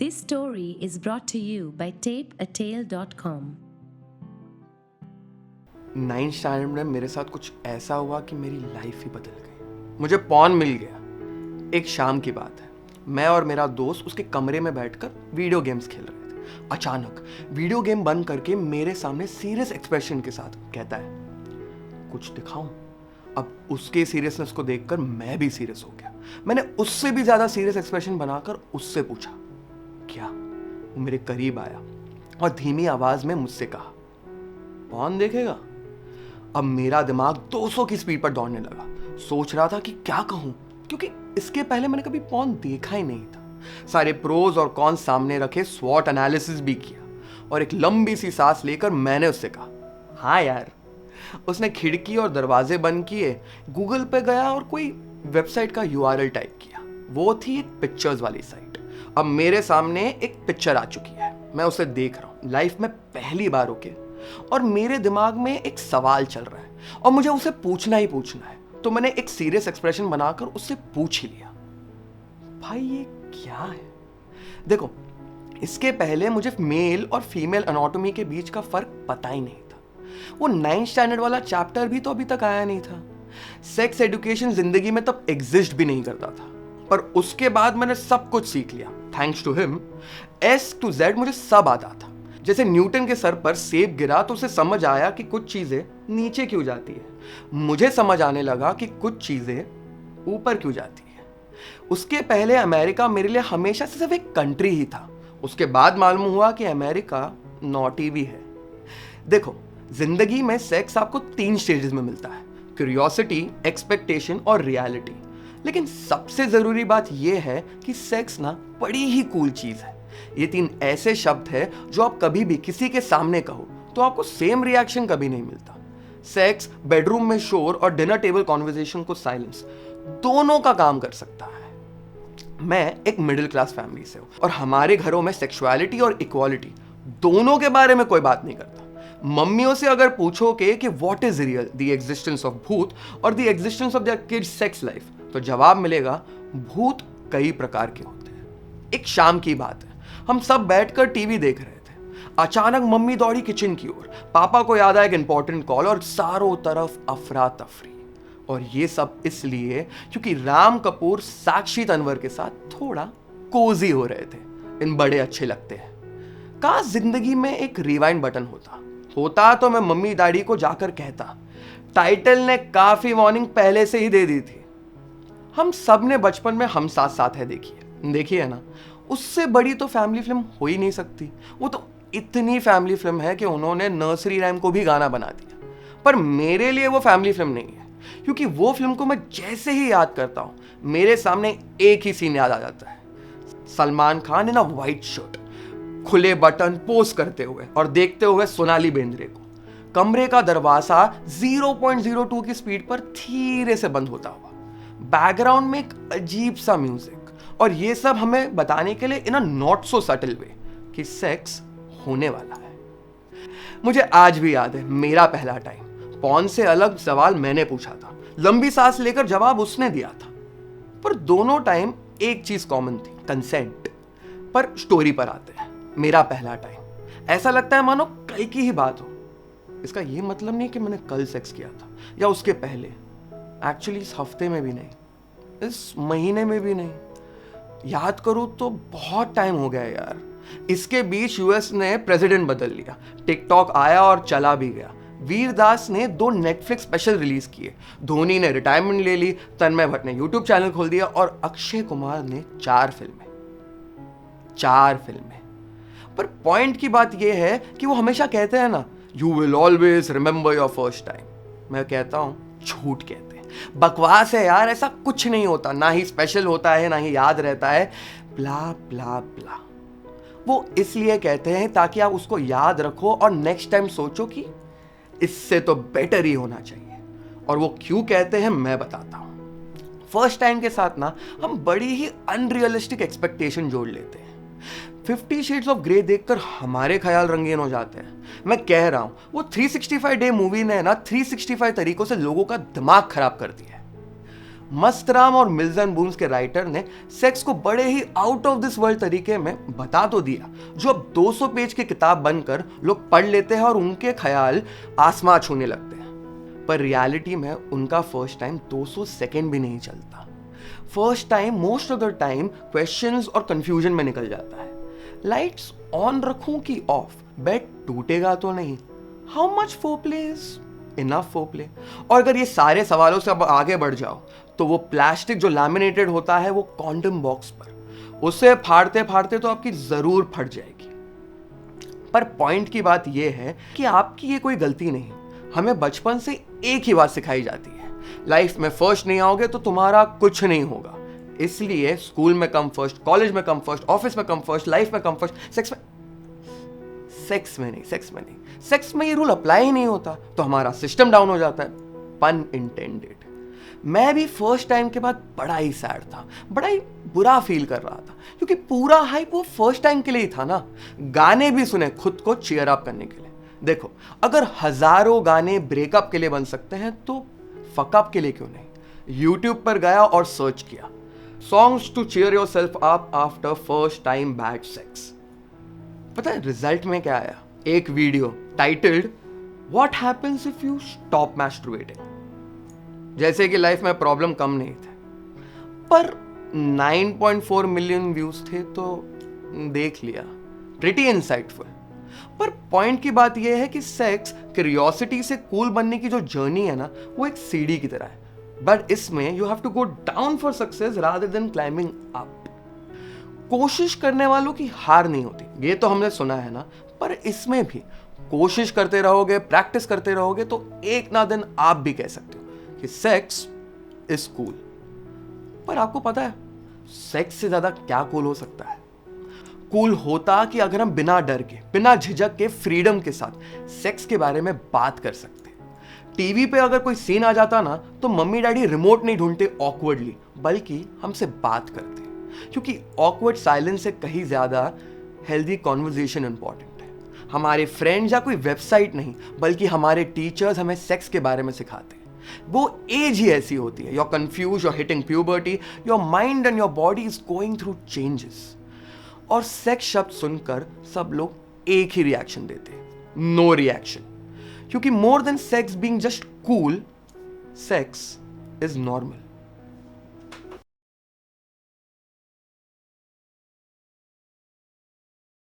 This story is brought to you by tapeatale.com. 9th standard में मेरे साथ कुछ ऐसा हुआ कि मेरी लाइफ ही बदल गई। मुझे पॉर्न मिल गया। एक शाम की बात है, मैं और मेरा दोस्त उसके कमरे में बैठकर वीडियो गेम्स खेल रहे थे। अचानक वीडियो गेम बंद करके मेरे सामने सीरियस एक्सप्रेशन के साथ कहता है, कुछ दिखाऊं? अब उसके सीरियसनेस को देखकर मैं भी सीरियस हो गया। मैंने उससे भी ज्यादा सीरियस एक्सप्रेशन बनाकर उससे पूछा, क्या? वो मेरे करीब आया और धीमी आवाज में मुझसे कहा, पॉर्न देखेगा? अब मेरा दिमाग 200 की स्पीड पर दौड़ने लगा। सोच रहा था कि क्या कहूं, क्योंकि इसके पहले मैंने कभी पॉर्न देखा ही नहीं था। सारे प्रोज और कॉन सामने रखे, स्वॉट एनालिसिस भी किया और एक लंबी सी सांस लेकर मैंने उससे कहा, हाँ यार। उसने खिड़की और दरवाजे बंद किए, गूगल पे गया और कोई वेबसाइट का URL टाइप किया। वो थी एक पिक्चर्स वाली साइट। अब मेरे सामने एक पिक्चर आ चुकी है, मैं उसे देख रहा हूं लाइफ में पहली बार होके, और मेरे दिमाग में एक सवाल चल रहा है और मुझे उसे पूछना ही पूछना है। तो मैंने एक सीरियस एक्सप्रेशन बनाकर उससे पूछ ही लिया, भाई ये क्या है? देखो, इसके पहले मुझे मेल और फीमेल एनाटॉमी के बीच का फर्क पता ही नहीं था। वो 9th स्टैंडर्ड वाला चैप्टर भी तो अभी तक आया नहीं था। सेक्स एजुकेशन जिंदगी में तब एग्जिस्ट भी नहीं करता था, पर उसके बाद मैंने सब कुछ सीख लिया। Thanks to him, S to Z मुझे सब आता था। जैसे न्यूटन के सर पर सेब गिरा तो उसे समझ आया कि कुछ चीजें नीचे क्यों जाती है। मुझे समझ आने लगा कि कुछ चीजें ऊपर क्यों जाती है। उसके पहले अमेरिका मेरे लिए हमेशा से सिर्फ एक कंट्री ही था। उसके बाद मालूम हुआ कि अमेरिका नॉटी भी है। देखो, जिंदगी में सेक्स आपको 3 स्टेजेस में मिलता है, क्यूरियोसिटी, एक्सपेक्टेशन और रियलिटी। लेकिन सबसे जरूरी बात यह है कि सेक्स ना बड़ी ही कूल चीज है। ये 3 ऐसे शब्द है जो आप कभी भी किसी के सामने कहो तो आपको सेम रिएक्शन कभी नहीं मिलता। सेक्स बेडरूम में शोर और डिनर टेबल कॉन्वर्सेशन को साइलेंस दोनों का काम कर सकता है। मैं एक मिडिल क्लास फैमिली से हूं और हमारे घरों में सेक्सुअलिटी और इक्वालिटी दोनों के बारे में कोई बात नहीं करता। मम्मियों से अगर पूछोगे कि what is real, the existence of भूत और the existence of their kids sex life, तो जवाब मिलेगा, भूत कई प्रकार के होते हैं। एक शाम की बात है, हम सब बैठकर टीवी देख रहे थे। अचानक मम्मी दौड़ी किचन की ओर। पापा को याद आया एक इंपॉर्टेंट कॉल और चारों तरफ अफरा तफरी। और ये सब इसलिए क्योंकि राम कपूर साक्षी तन्वर के साथ थोड़ा कोजी हो रहे थे। इन बड़े अच्छे लगते हैं। काश जिंदगी में एक रिवाइंड बटन होता तो मैं मम्मी डैडी को जाकर कहता, टाइटल ने काफी वार्निंग पहले से ही दे दी थी। हम सब ने बचपन में हम साथ साथ है देखी है ना। उससे बड़ी तो फैमिली फिल्म हो ही नहीं सकती। वो तो इतनी फैमिली फिल्म है कि उन्होंने नर्सरी राइम को भी गाना बना दिया। पर मेरे लिए वो फैमिली फिल्म नहीं है, क्योंकि वो फिल्म को मैं जैसे ही याद करता हूं मेरे सामने एक ही सीन याद आ जाता है। सलमान खान इन अ व्हाइट शर्ट, खुले बटन पोज करते हुए और देखते हुए सोनाली बेंद्रे को। कमरे का दरवाजा 0.02 की स्पीड पर धीरे से बंद होता हुआ, बैकग्राउंड में एक अजीब सा म्यूजिक, और ये सब हमें बताने के लिए इन a not so subtle way कि सेक्स होने वाला है। मुझे आज भी याद है मेरा पहला टाइम। पॉर्न से अलग सवाल मैंने पूछा था, लंबी सांस लेकर जवाब उसने दिया था, पर दोनों टाइम एक चीज कॉमन थी, कंसेंट। पर स्टोरी पर आते हैं। मेरा पहला टाइम ऐसा लगता है मानो कल की ही बात हो। इसका ये मतलब नहीं कि मैंने कल सेक्स किया था या उसके पहले। एक्चुअली इस हफ्ते में भी नहीं, इस महीने में भी नहीं। याद करूं तो बहुत टाइम हो गया यार। इसके बीच US ने प्रेसिडेंट बदल लिया, टिकटॉक आया और चला भी गया। वीरदास ने 2 नेटफ्लिक्स स्पेशल रिलीज किए, धोनी ने रिटायरमेंट ले ली, तन्मय भट्ट ने यूट्यूब चैनल खोल दिया और अक्षय कुमार ने 4 फिल्में। पर पॉइंट की बात यह है कि वो हमेशा कहते हैं ना, you will always remember your first time. मैं कहता हूं, झूठ कहते हैं, बकवास है यार। ऐसा कुछ नहीं होता, ना ही स्पेशल होता है, ना ही याद रहता है, ब्ला ब्ला ब्ला। वो इसलिए कहते हैं ताकि आप उसको याद रखो और नेक्स्ट टाइम सोचो कि इससे तो बेटर ही होना चाहिए। और वो क्यों कहते हैं मैं बताता हूं। फर्स्ट टाइम के साथ ना हम बड़ी ही अनरियलिस्टिक एक्सपेक्टेशन जोड़ लेते हैं। 50 शेड्स ऑफ ग्रे देखकर हमारे ख्याल रंगीन हो जाते हैं। मैं कह रहा हूं, वो 365 डे मूवी ने ना 365 तरीकों से लोगों का दिमाग खराब कर दिया है। मस्तराम और मिल्स एंड बून्स के राइटर ने सेक्स को बड़े ही आउट ऑफ दिस वर्ल्ड तरीके में बता तो दिया, जो अब 200 पेज की किताब बनकर लोग पढ़ लेते हैं और उनके ख्याल आसमां छूने लगते हैं। पर रियलिटी में उनका फर्स्ट टाइम 200 सेकेंड भी नहीं चलता। First time most of the time questions और कंफ्यूजन में निकल जाता है। लाइट्स ऑन रखूं कि ऑफ, बेड टूटेगा तो नहीं, how much foreplay is enough foreplay. और अगर ये सारे सवालों से अब आगे बढ़ जाओ तो वो प्लास्टिक जो लैमिनेटेड होता है वो कॉन्डम बॉक्स पर, उसे फाड़ते फाड़ते तो आपकी जरूर फट जाएगी। पर पॉइंट की बात यह है कि आपकी ये कोई गलती नहीं। हमें बचपन से एक ही बात सिखाई जाती है, लाइफ में फर्स्ट नहीं आओगे तो तुम्हारा कुछ नहीं होगा। इसलिए स्कूल में कम फर्स्ट, कॉलेज में कम फर्स्ट, ऑफिस में कम फर्स्ट, लाइफ में कम फर्स्ट, सेक्स में ये रूल अप्लाई ही नहीं होता, तो हमारा सिस्टम डाउन हो जाता है, पन इंटेंडेड। मैं भी फर्स्ट टाइम के बाद बड़ा ही सैड था, बड़ा ही बुरा फील कर रहा था, क्योंकि पूरा हाइप वो फर्स्ट टाइम के लिए ही था ना। गाने भी सुने खुद को चीयर अप करने के लिए। देखो, अगर हजारों गाने ब्रेकअप के लिए बन सकते हैं तो फकअप के लिए क्यों नहीं। यूट्यूब पर गया और सर्च किया songs to cheer yourself up after first time bad sex. पता है रिजल्ट में क्या आया? एक video titled what happens if you stop masturbating. जैसे कि लाइफ में प्रॉब्लम कम नहीं थे, पर 9.4 मिलियन व्यूज थे तो देख लिया, प्रिटी इंसाइटफुल। पर पॉइंट की बात यह है कि सेक्स क्यूरियोसिटी से कूल बनने की जो जर्नी है ना, वो एक सीढ़ी की तरह है, बट इसमें you have to go down for success rather than climbing up. कोशिश करने वालों की हार नहीं होती, ये तो हमने सुना है ना, पर इसमें भी कोशिश करते रहोगे, प्रैक्टिस करते रहोगे तो एक ना दिन आप भी कह सकते हो कि सेक्स इज कूल। पर आपको पता है सेक्स से ज्यादा क्या कूल हो सकता है? कूल होता कि अगर हम बिना डर के, बिना झिझक के, फ्रीडम के साथ सेक्स के बारे में बात कर सकते। टीवी पे अगर कोई सीन आ जाता ना तो मम्मी डैडी रिमोट नहीं ढूंढते ऑकवर्डली, बल्कि हमसे बात करते, क्योंकि ऑकवर्ड साइलेंस से कहीं ज्यादा हेल्दी कॉन्वर्जेशन इंपॉर्टेंट है। हमारे फ्रेंड्स या कोई वेबसाइट नहीं, बल्कि हमारे टीचर्स हमें सेक्स के बारे में सिखाते हैं। वो एज ही ऐसी होती है, you are confused, you are hitting puberty, your mind and your body is going through changes. और सेक्स शब्द सुनकर सब लोग एक ही रिएक्शन देते हैं, नो रिएक्शन। क्योंकि more than sex being just cool, sex is normal.